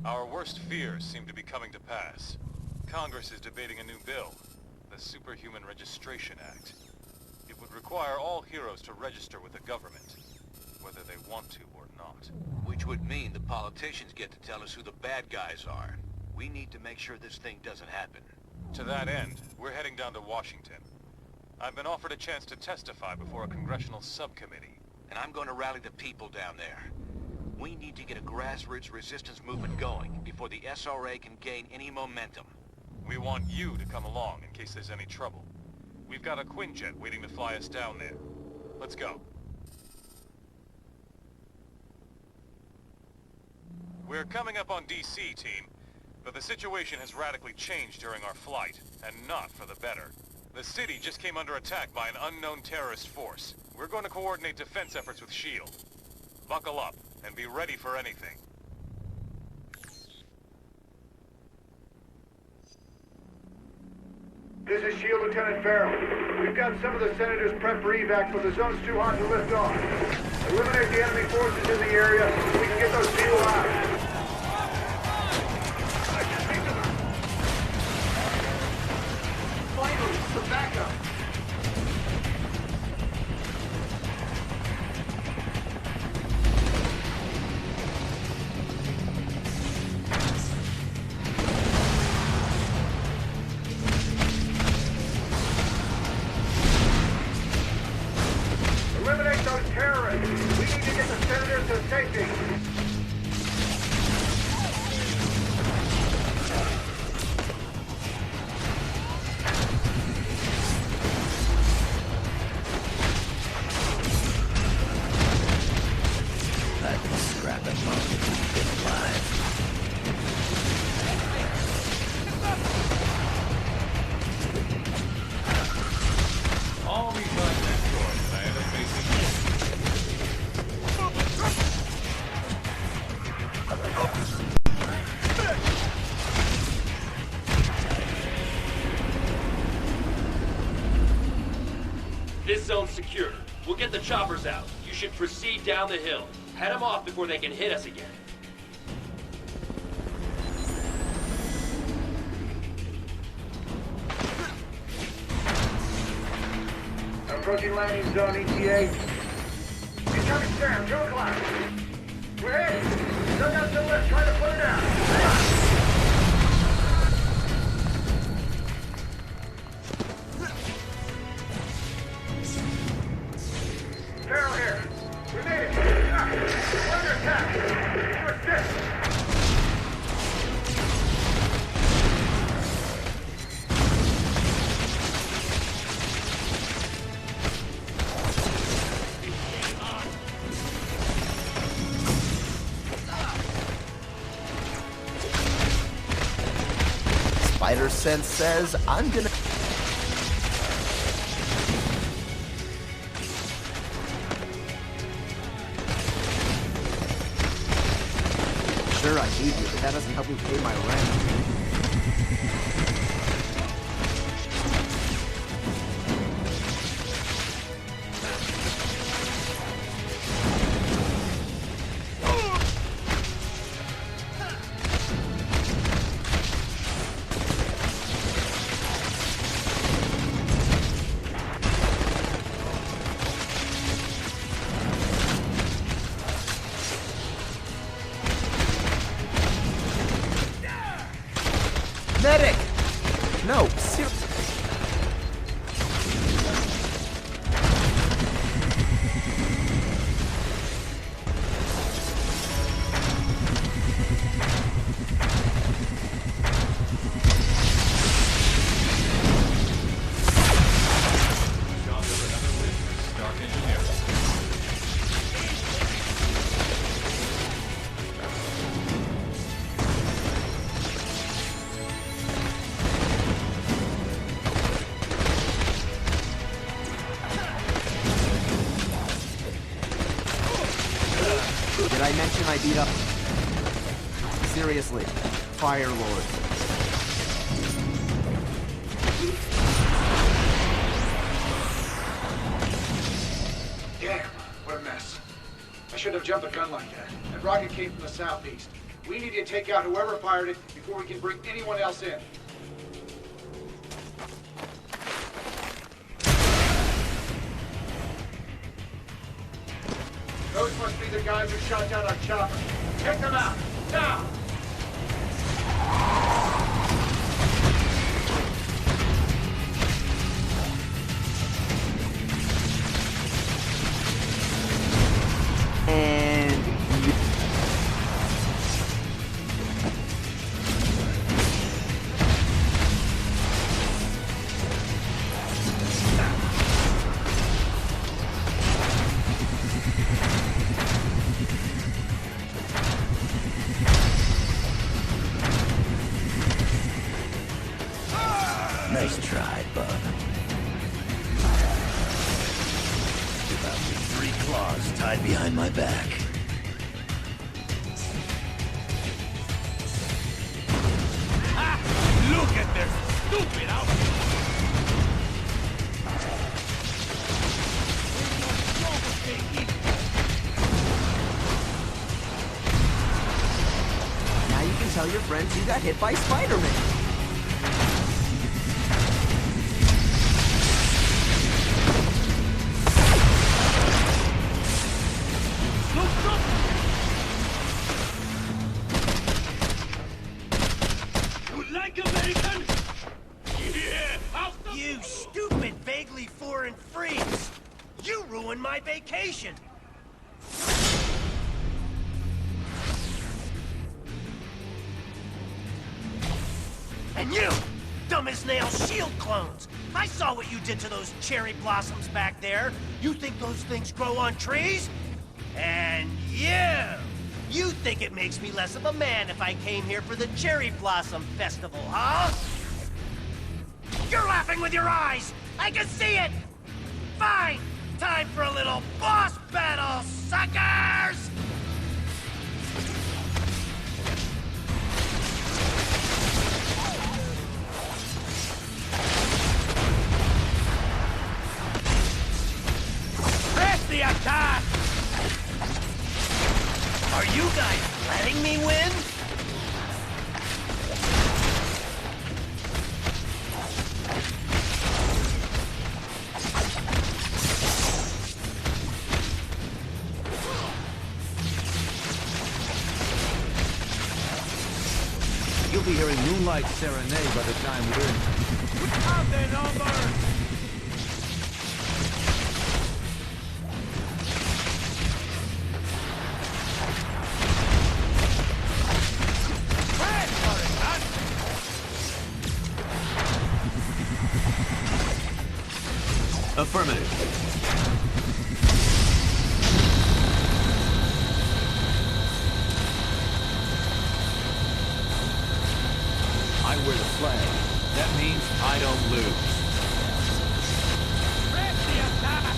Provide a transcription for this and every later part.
Our worst fears seem to be coming to pass. Congress is debating a new bill, the Superhuman Registration Act. It would require all heroes to register with the government, whether they want to or not. Which would mean the politicians get to tell us who the bad guys are. We need to make sure this thing doesn't happen. To that end, we're heading down to Washington. I've been offered a chance to testify before a congressional subcommittee. And I'm going to rally the people down there. We need to get a grassroots resistance movement going before the SRA can gain any momentum. We want you to come along in case there's any trouble. We've got a Quinjet waiting to fly us down there. Let's go. We're coming up on DC, team, but the situation has radically changed during our flight, and not for the better. The city just came under attack by an unknown terrorist force. We're going to coordinate defense efforts with S.H.I.E.L.D. Buckle up and be ready for anything. This is S.H.I.E.L.D. Lieutenant Farrell. We've got some of the senators prepped for evac, but the zone's too hot to lift off. Eliminate the enemy forces in the area so we can get those people out. Finally, some backup. Eliminate those terrorists. We need to get the senators to safety. This zone's secure. We'll get the choppers out. You should proceed down the hill. Head them off before they can hit us again. Approaching landing zone, ETA. Incoming Sam, 2 o'clock. We're hit. Dug out the left, trying to put her down. Hang on. Farrell here. We made it. We're under attack. We're assist. Spider Sense says, I'm gonna... Sure, I hate you, but that doesn't help me pay my rent. Medic! No, seriously. Did I mention I beat up? Seriously, Fire Lord. Damn, what a mess. I shouldn't have jumped a gun like that. That rocket came from the southeast. We need to take out whoever fired it before we can bring anyone else in. Those must be the guys who shot down our chopper. Take them out, now! And Nice try, bub. About with 3 claws tied behind my back. Look at their stupid outfit! now you can tell your friends you got hit by Spider-Man. You stupid, vaguely foreign freaks! You ruined my vacation! And you, dumb as nails shield clones! I saw what you did to those cherry blossoms back there! You think those things grow on trees? And you think it makes me less of a man if I came here for the Cherry Blossom Festival, huh? You're laughing with your eyes! I can see it! Fine! Time for a little boss battle, suckers! Press the attack! Are you guys letting me win? You'll be hearing Moonlight Serenade by the time we're in. We have their number! Affirmative. I wear the flag. That means I don't lose. Press the attack!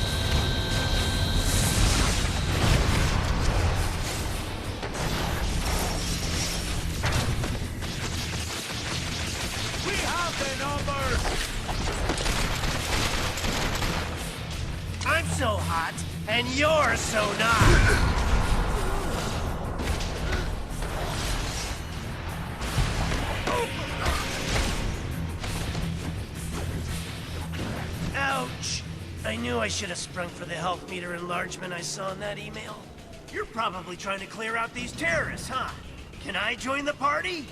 We have the number! I'm so hot, and you're so not! Ouch! I knew I should have sprung for the health meter enlargement I saw in that email. You're probably trying to clear out these terrorists, huh? Can I join the party?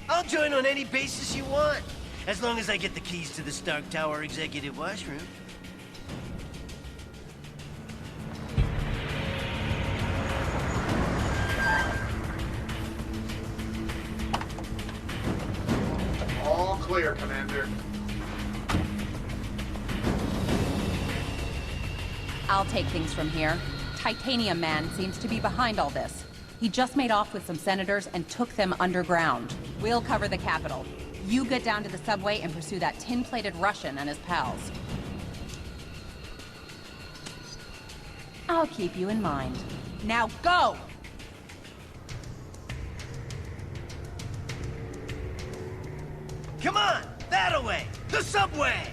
I'll join on any basis you want, as long as I get the keys to the Stark Tower executive washroom. All clear, Commander. I'll take things from here. Titanium Man seems to be behind all this. He just made off with some senators and took them underground. We'll cover the Capitol. You get down to the subway and pursue that tin-plated Russian and his pals. I'll keep you in mind. Now go! Come on! That-a-way! The subway!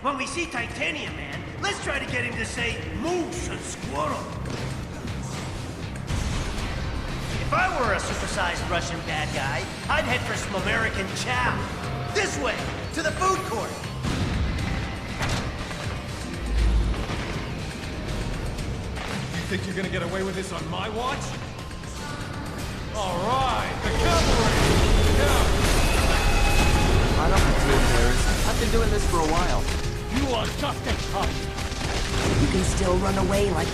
When we see Titanium Man, let's try to get him to say moose and squirrel. If I were a supersized Russian bad guy, I'd head for some American chow. This way, to the food court. You think you're gonna get away with this on my watch? All right, the cavalry! Down! I don't have to, Paris. I've been doing this for a while. You are just a cop. You can still run away like...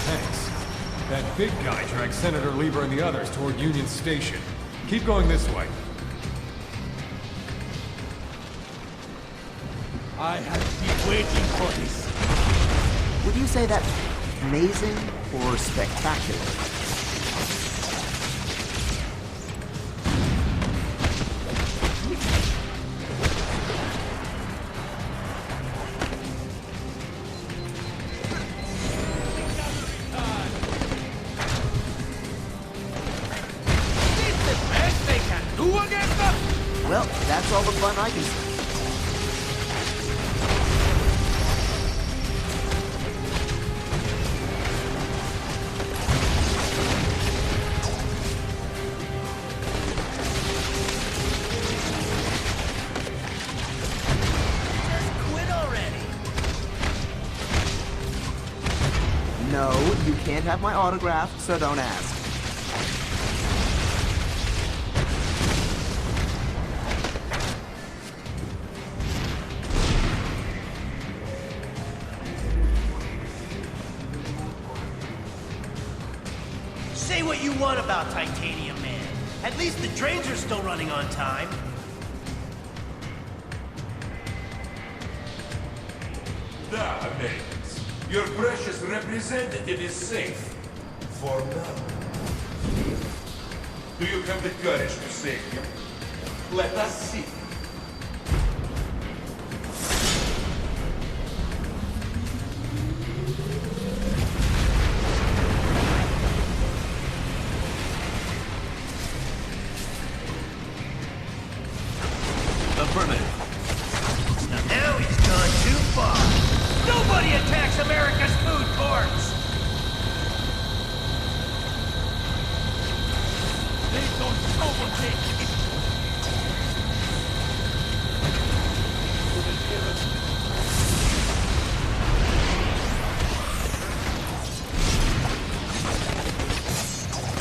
Thanks. That big guy dragged Senator Lieber and the others toward Union Station. Keep going this way. I have been waiting for this. Would you say that's amazing or spectacular? Well, that's all the fun I can see. Just quit already. No, you can't have my autograph, so don't ask. Say what you want about Titanium Man. At least the trains are still running on time. Da, Americans. Your precious representative is safe. For now. Do you have the courage to save him? Let us see. Affirmative. Now he's gone too far. Nobody attacks America's food courts! They don't overtake.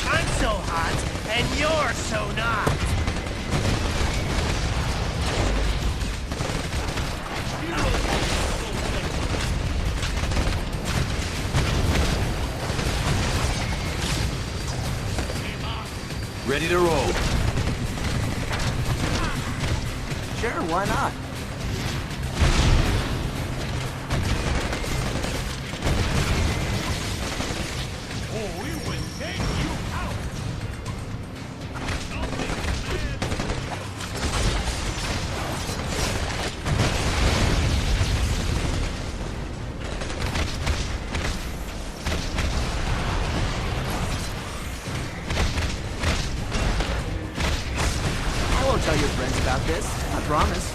I'm so hot, and you're so not. Ready to roll. Sure, why not? Oh, we will take you out. I won't tell your friends about this, I promise.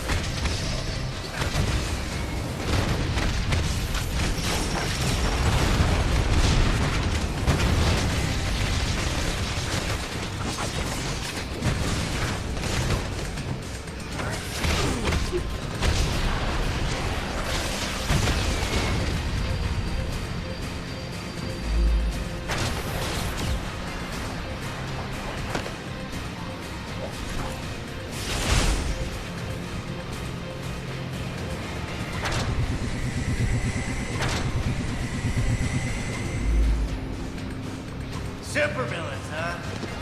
Supervillains, huh?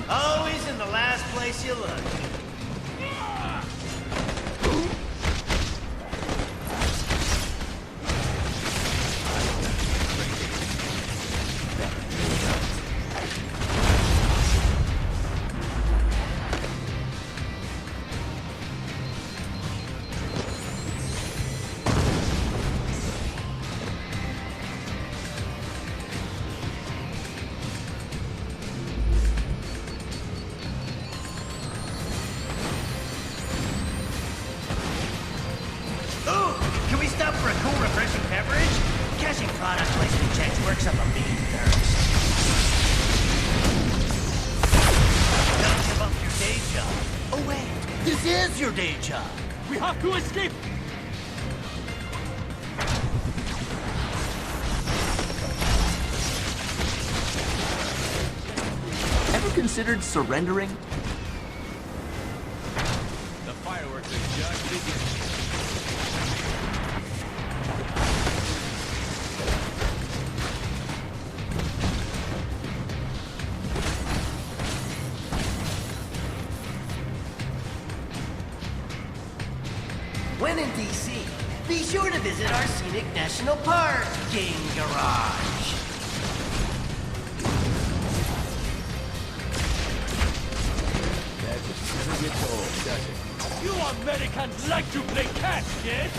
Always in the last place you look. Your day job. We have to escape! Ever considered surrendering? The fireworks are just beginning. When in D.C., be sure to visit our scenic national parking garage. That just doesn't get old, does it? You Americans like to play catch, yes?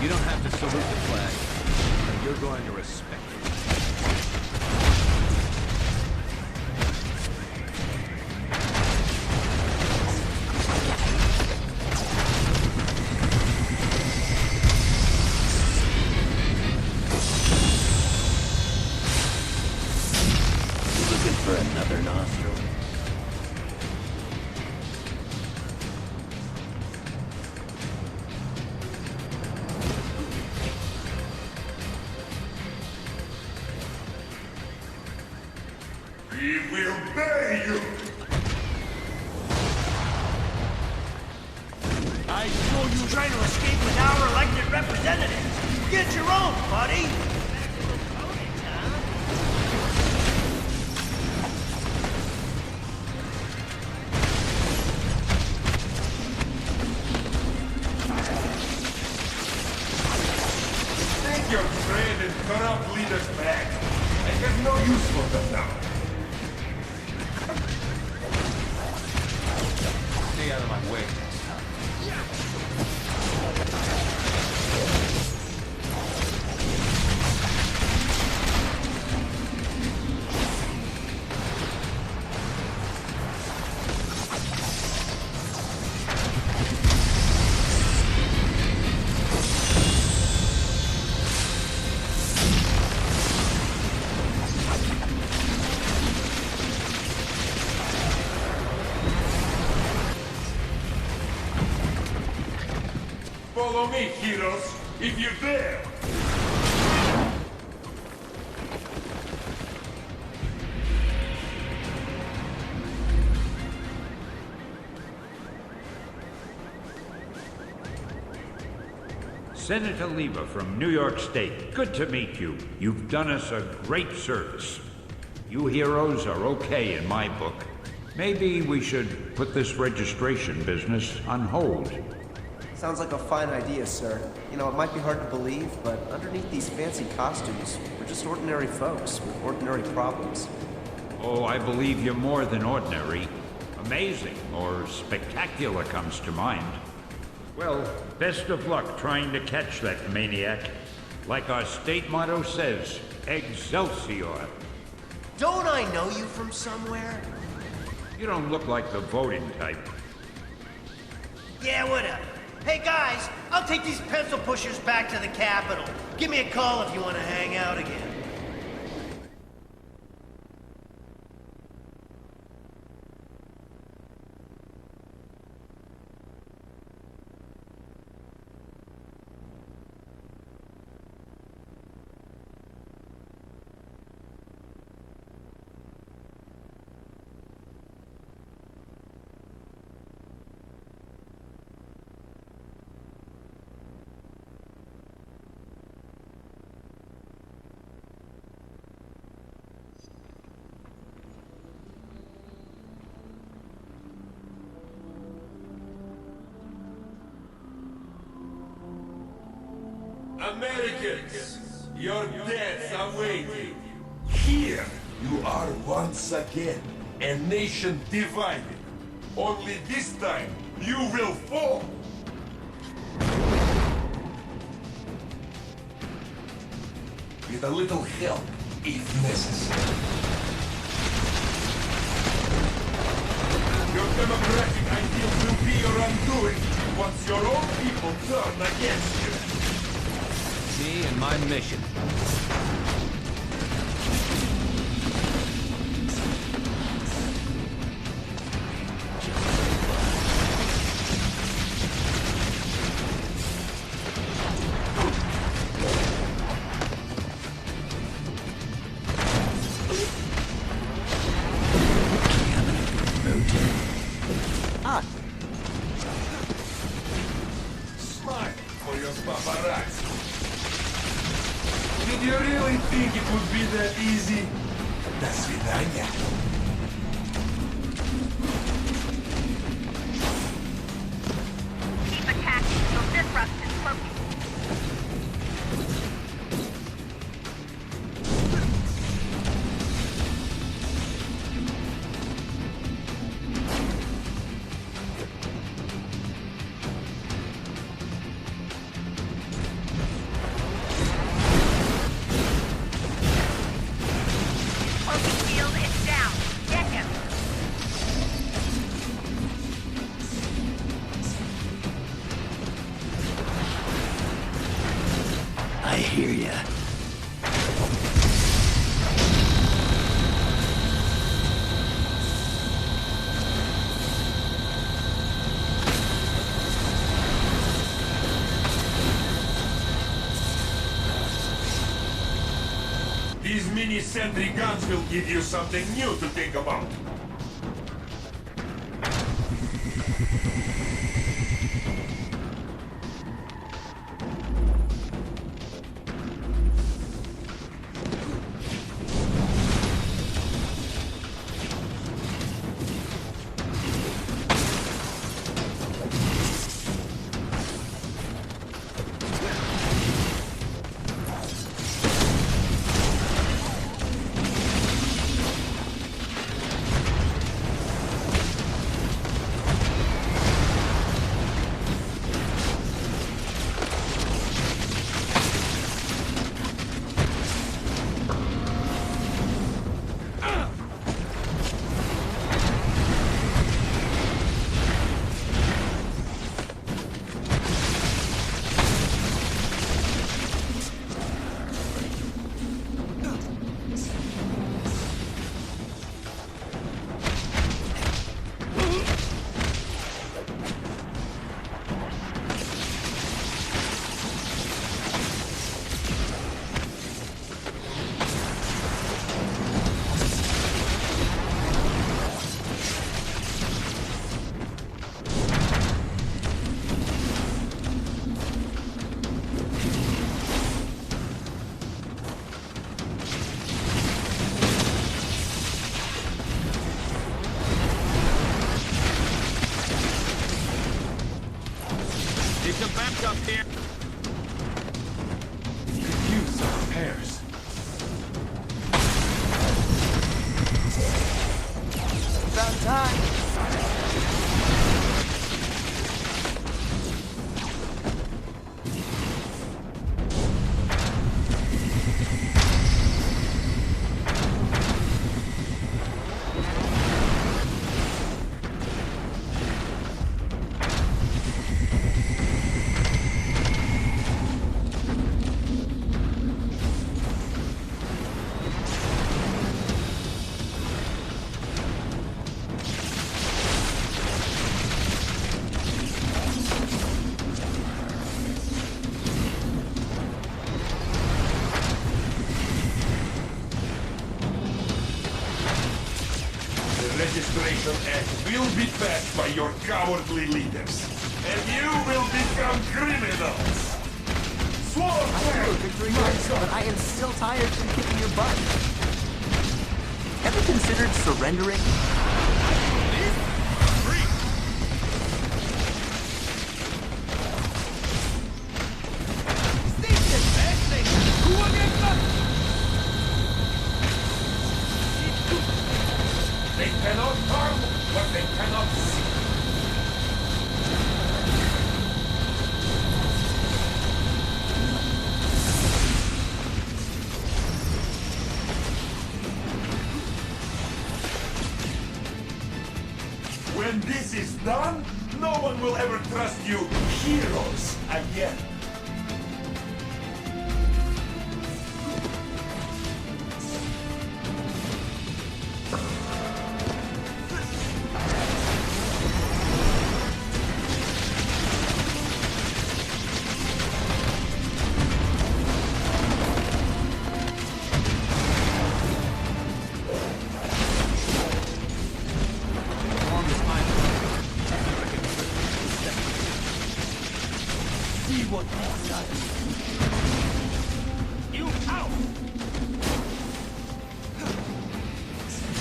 You don't have to salute the flag, but you're going to respect it. Looking for another nostril? We will bury you! I saw you trying to escape with our elected representatives. Get your own, buddy! Take your trade and corrupt leaders back. I have no use for them now. Stay out of my way. Follow me, heroes, if you dare! Senator Lever from New York State. Good to meet you. You've done us a great service. You heroes are okay in my book. Maybe we should put this registration business on hold. Sounds like a fine idea, sir. You know, it might be hard to believe, but underneath these fancy costumes, we're just ordinary folks with ordinary problems. Oh, I believe you're more than ordinary. Amazing or spectacular comes to mind. Well, best of luck trying to catch that maniac. Like our state motto says, Excelsior. Don't I know you from somewhere? You don't look like the voting type. Yeah, whatever. Hey guys, I'll take these pencil pushers back to the Capitol. Give me a call if you want to hang out again. Americans, your deaths are waiting. Here, you are once again a nation divided. Only this time, you will fall. With a little help, if necessary. Your democratic ideals will be your undoing once your own people turn against you. Me and my mission. Smile for your paparazzi. Did you really think it would be that easy? До свидания. Keep attacking. You'll disrupt his focus. I hear ya. These mini-sentry guns will give you something new to think about. Up here. Could use some repairs. About time. Registration Act will be passed by your cowardly leaders, and you will become criminals. Sworn I know victory marks, but I am still tired from kicking your butt. Ever considered surrendering? Station! When this is done, no one will ever trust you heroes again.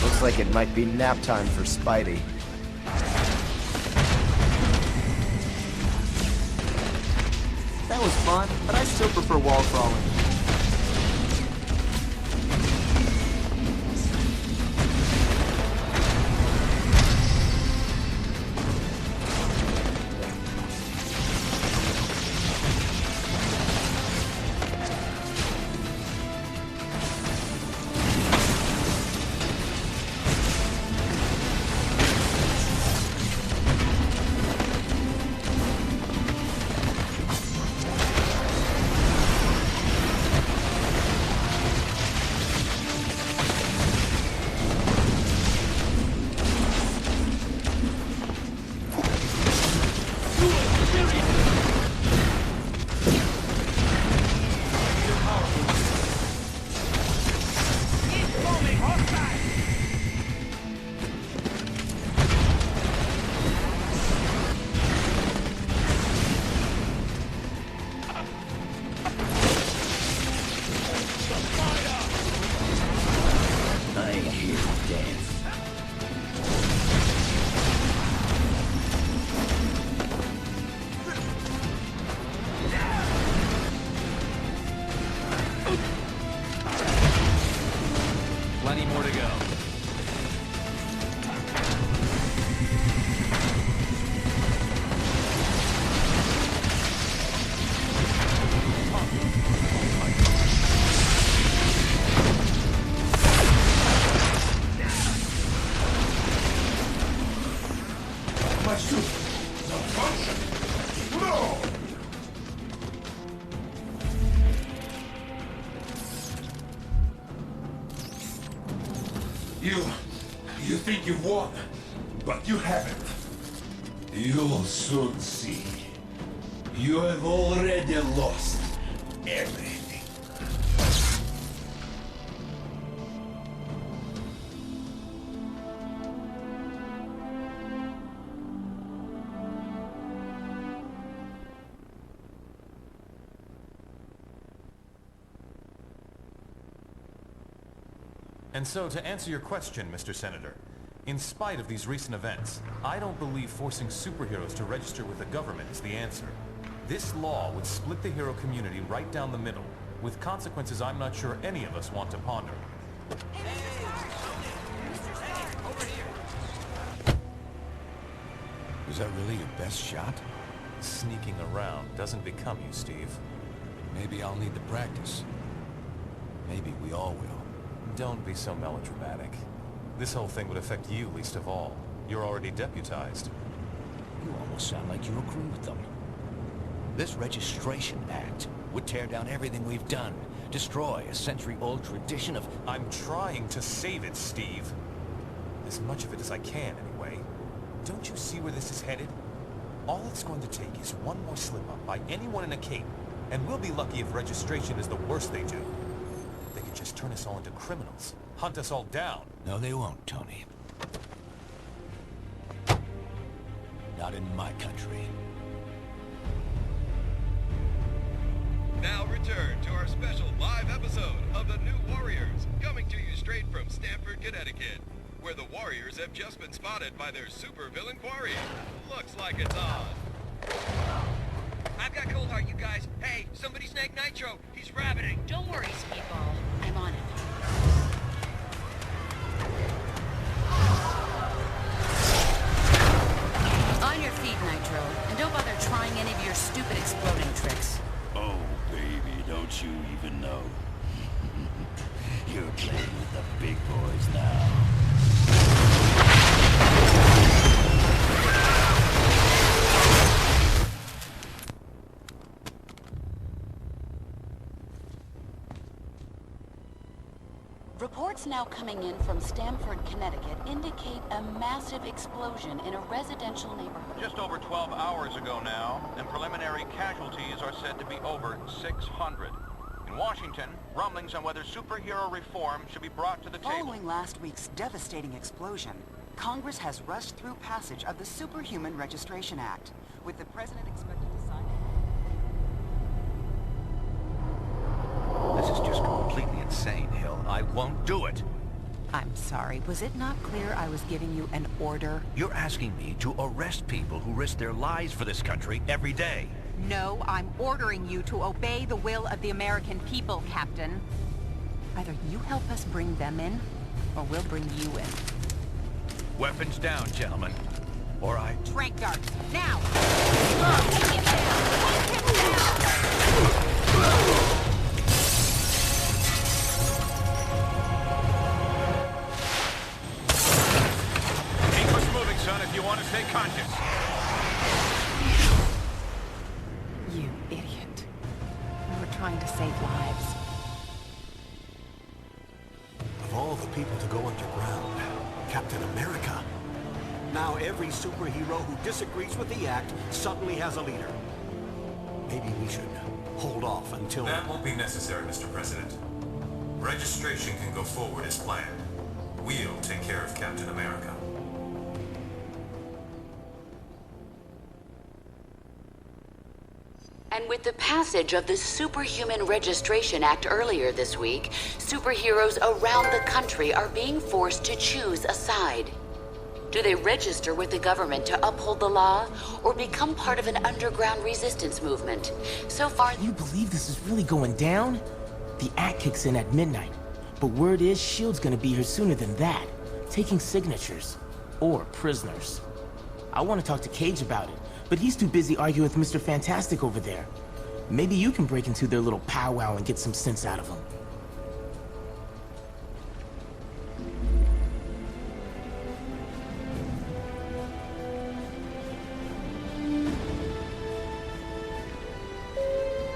Looks like it might be nap time for Spidey. That was fun, but I still prefer wall crawling. Plenty more to go. My suit malfunction. No! You think you've won, but you haven't. You'll soon see. You have already lost everything. And so, to answer your question, Mr. Senator, in spite of these recent events, I don't believe forcing superheroes to register with the government is the answer. This law would split the hero community right down the middle, with consequences I'm not sure any of us want to ponder. Was that really your best shot? Sneaking around doesn't become you, Steve. Maybe I'll need the practice. Maybe we all will. Don't be so melodramatic. This whole thing would affect you least of all. You're already deputized. You almost sound like you agree with them. This Registration Act would tear down everything we've done, destroy a century-old tradition of... I'm trying to save it, Steve. As much of it as I can, anyway. Don't you see where this is headed? All it's going to take is one more slip-up by anyone in a cape, and we'll be lucky if registration is the worst they do. They could just turn us all into criminals, hunt us all down. No, they won't, Tony. Not in my country. Now return to our special live episode of The New Warriors, coming to you straight from Stamford, Connecticut, where the Warriors have just been spotted by their supervillain quarry. Looks like it's on. I've got cold heart, you guys. Hey, somebody snag Nitro. He's rabbiting. Don't worry, Speedball. I'm on it. On your feet, Nitro. And don't bother trying any of your stupid exploding tricks. Oh, baby, don't you even know? You're playing with the big boys now. now coming in from Stamford, Connecticut indicate a massive explosion in a residential neighborhood. Just over 12 hours ago now, and preliminary casualties are said to be over 600. In Washington, rumblings on whether superhero reform should be brought to the table. Following last week's devastating explosion, Congress has rushed through passage of the Superhuman Registration Act, with the president expected to sign it. This is just completely insane, Hill. I won't do it. I'm sorry, was it not clear I was giving you an order? You're asking me to arrest people who risk their lives for this country every day. No, I'm ordering you to obey the will of the American people, Captain. Either you help us bring them in, or we'll bring you in. Weapons down, gentlemen. Or I... Trank darts, now! Take him down! Take him down! Keep us moving, son, if you want to stay conscious. You idiot. We were trying to save lives. Of all the people to go underground, Captain America. Now every superhero who disagrees with the act suddenly has a leader. Maybe we should hold off until... That won't be necessary, Mr. President. Registration can go forward as planned. We'll take care of Captain America. And with the passage of the Superhuman Registration Act earlier this week, superheroes around the country are being forced to choose a side. Do they register with the government to uphold the law, or become part of an underground resistance movement? So far... You believe this is really going down? The act kicks in at midnight, but word is S.H.I.E.L.D's gonna be here sooner than that, taking signatures. Or prisoners. I want to talk to Cage about it, but he's too busy arguing with Mr. Fantastic over there. Maybe you can break into their little powwow and get some sense out of them.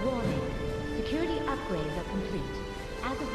Warning. Security upgrades are complete. As of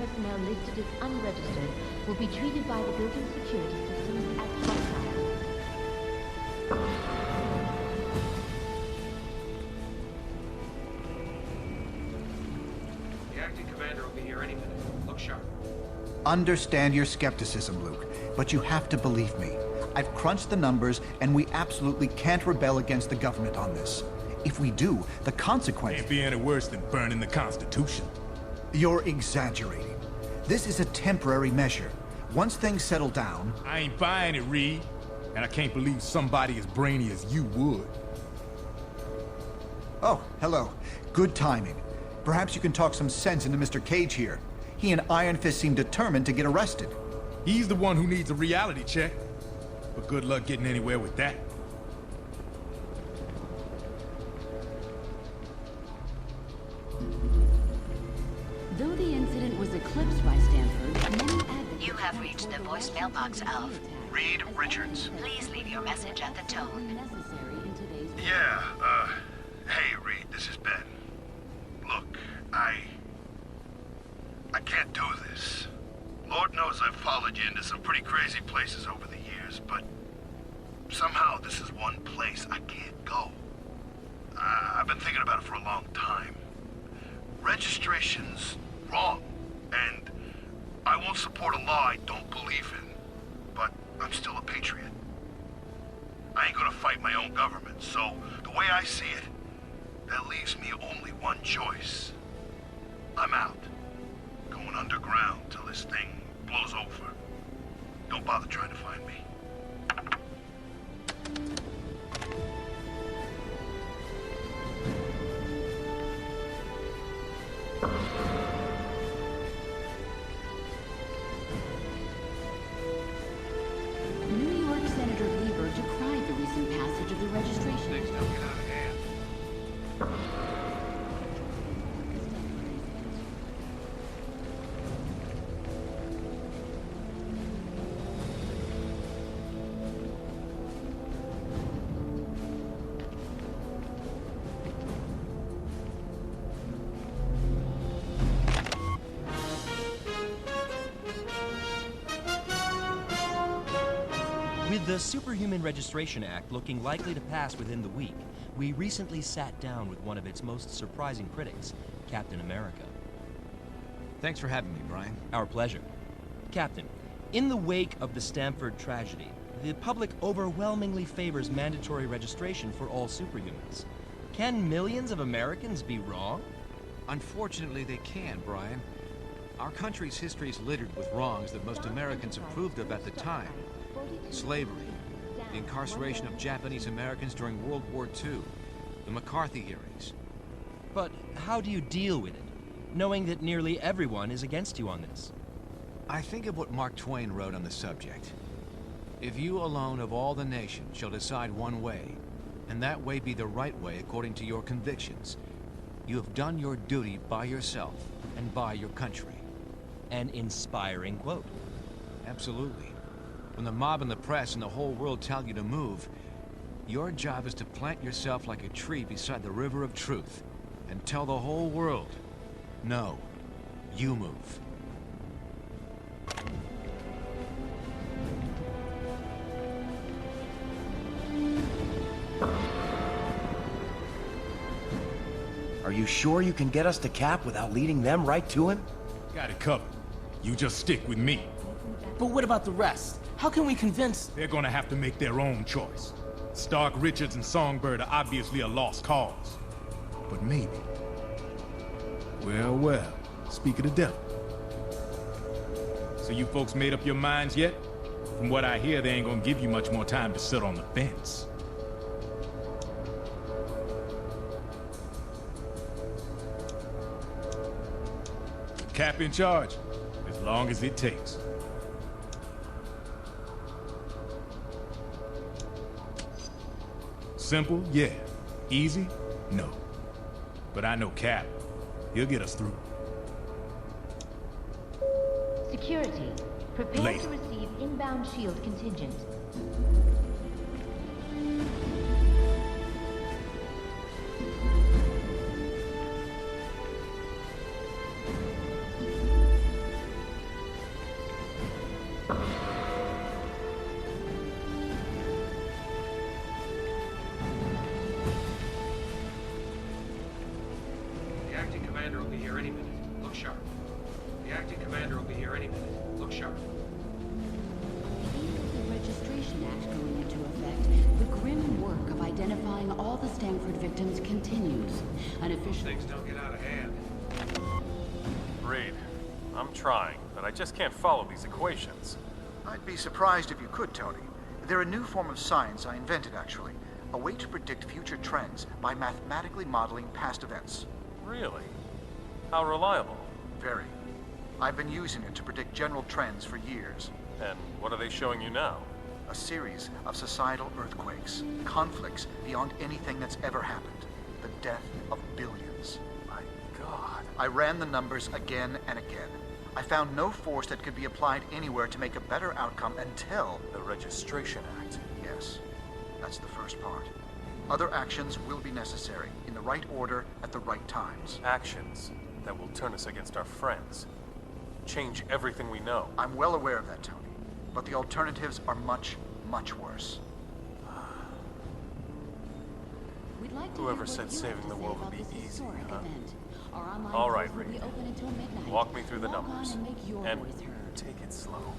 personnel listed as unregistered will be treated by the building security systems as hostile. The acting commander will be here any minute. Look sharp. Understand your skepticism, Luke, but you have to believe me. I've crunched the numbers, and we absolutely can't rebel against the government on this. If we do, the consequences... Can't be any worse than burning the Constitution. You're exaggerating. This is a temporary measure. Once things settle down... I ain't buying it, Reed. And I can't believe somebody as brainy as you would. Oh, hello. Good timing. Perhaps you can talk some sense into Mr. Cage here. He and Iron Fist seem determined to get arrested. He's the one who needs a reality check. But good luck getting anywhere with that. Though the incident was eclipsed by Stanford, many advocates... You have reached the voicemail box of... Reed Richards. Please leave your message at the tone. Yeah, hey Reed, this is Ben. Look, I can't do this. Lord knows I've followed you into some pretty crazy places over the years, but somehow this is one place I can't go. I've been thinking about it for a long time. Registration's wrong, and I won't support a law I don't believe in, but I'm still a patriot. I ain't gonna fight my own government, so the way I see it, that leaves me only one choice. I'm out. Going underground till this thing blows over. Don't bother trying to find me. New York Senator Lieber decried the recent passage of the registration. Things don't get out of hand. With the Superhuman Registration Act looking likely to pass within the week, we recently sat down with one of its most surprising critics, Captain America. Thanks for having me, Brian. Our pleasure. Captain, in the wake of the Stanford tragedy, the public overwhelmingly favors mandatory registration for all superhumans. Can millions of Americans be wrong? Unfortunately, they can, Brian. Our country's history is littered with wrongs that most Americans approved of at the time. Slavery, the incarceration of Japanese Americans during World War II, the McCarthy hearings. But how do you deal with it, knowing that nearly everyone is against you on this? I think of what Mark Twain wrote on the subject. If you alone of all the nation shall decide one way, and that way be the right way according to your convictions, you have done your duty by yourself and by your country. An inspiring quote. Absolutely. When the mob and the press and the whole world tell you to move, your job is to plant yourself like a tree beside the river of truth and tell the whole world, no, you move. Are you sure you can get us to Cap without leading them right to him? Got it covered. You just stick with me. But what about the rest? How can we convince... They're gonna have to make their own choice. Stark, Richards, and Songbird are obviously a lost cause. But maybe... Well, speak of the devil. So you folks made up your minds yet? From what I hear, they ain't gonna give you much more time to sit on the fence. Cap in charge, as long as it takes. Simple? Yeah. Easy? No. But I know Cap. He'll get us through. Security. Prepare Later. to receive inbound shield contingent. here any minute. Look sharp. The acting commander will be here any minute. Look sharp. With the Registration Act going into effect, the grim work of identifying all the Stanford victims continues. An official... Things don't get out of hand. Reed, I'm trying, but I just can't follow these equations. I'd be surprised if you could, Tony. They're a new form of science I invented, actually. A way to predict future trends by mathematically modeling past events. Really? How reliable? Very. I've been using it to predict general trends for years. And what are they showing you now? A series of societal earthquakes, conflicts beyond anything that's ever happened. The death of billions. My God. I ran the numbers again and again. I found no force that could be applied anywhere to make a better outcome until... The Registration Act. Yes, that's the first part. Other actions will be necessary, in the right order, at the right times. Actions that will turn us against our friends. Change everything we know. I'm well aware of that, Tony. But the alternatives are much, much worse. We'd like to Whoever said saving the world would be easy, huh? All All right, Reed. Walk me through the numbers. And take it slow.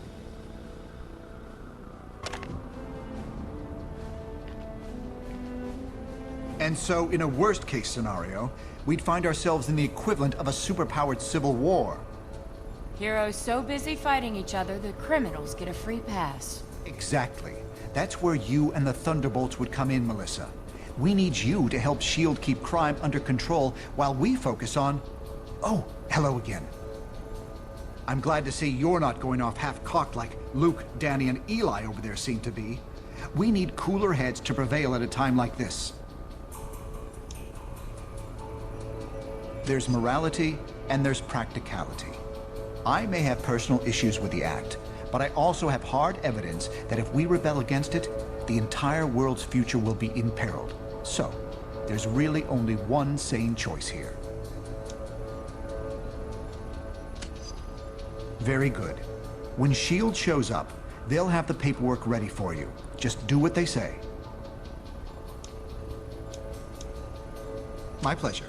And so, in a worst-case scenario, we'd find ourselves in the equivalent of a superpowered civil war. Heroes so busy fighting each other, the criminals get a free pass. Exactly. That's where you and the Thunderbolts would come in, Melissa. We need you to help S.H.I.E.L.D. keep crime under control while we focus on... Oh, hello again. I'm glad to see you're not going off half-cocked like Luke, Danny, and Eli over there seem to be. We need cooler heads to prevail at a time like this. There's morality and there's practicality. I may have personal issues with the act, but I also have hard evidence that if we rebel against it, the entire world's future will be imperiled. So, there's really only one sane choice here. Very good. When S.H.I.E.L.D. shows up, they'll have the paperwork ready for you. Just do what they say. My pleasure.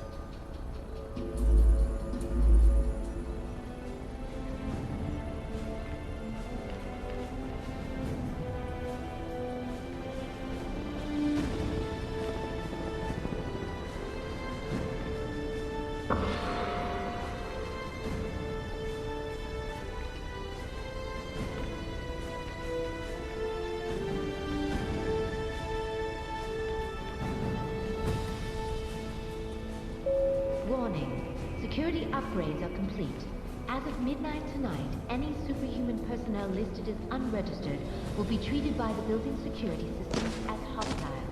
Warning. Security upgrades are complete. As of midnight tonight, any superhuman personnel listed as unregistered will be treated by the building security systems as hostile.